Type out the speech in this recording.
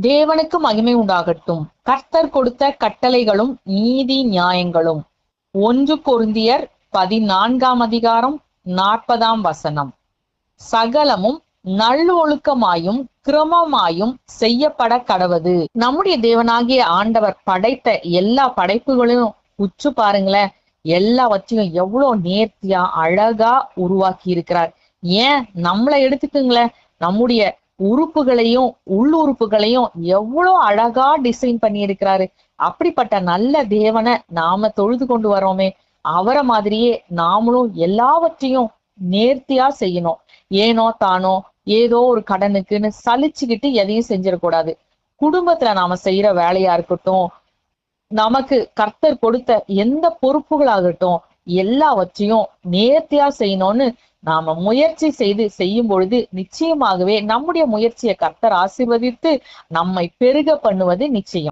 தேவனுக்கு மகிமை உண்டாகட்டும். கர்த்தர் கொடுத்த கட்டளைகளும் நீதி நியாயங்களும். 1 கொரிந்தியர் 14 சகலமும் நல்லொழுக்கமாயும் கிரமமாயும் செய்யப்பட கடவது. நம்முடைய தேவனாகிய ஆண்டவர் படைத்த எல்லா படைப்புகளையும் உச்சு பாருங்களேன். எல்லாவற்றையும் எவ்வளவு நேர்த்தியா அழகா உருவாக்கி இருக்கிறார். ஏன் நம்மளை எடுத்துக்குங்களேன், நம்முடைய உறுப்புகளையும் உள்ளுறுப்புகளையும் எவ்வளவு அழகா டிசைன் பண்ணி இருக்கிறாரு. அப்படிப்பட்ட நல்ல தேவனை நாம தொழுது கொண்டு வரோமே, அவரை மாதிரியே நாமளும் எல்லாவற்றையும் நேர்த்தியா செய்யணும். ஏனோ தானோ ஏதோ ஒரு கடனுக்குன்னு சலிச்சுக்கிட்டு எதையும் செஞ்சிடக்கூடாது. குடும்பத்துல நாம செய்யற வேலையா இருக்கட்டும், நமக்கு கர்த்தர் கொடுத்த எந்த பொறுப்புகளாகட்டும், எல்லாவற்றையும் நேர்த்தியா செய்யணும்னு நாம முயற்சி செய்யும் பொழுது நிச்சயமாகவே நம்முடைய முயற்சியை கர்த்தர் ஆசீர்வதித்து நம்மை பெருக பண்ணுவது நிச்சயம்.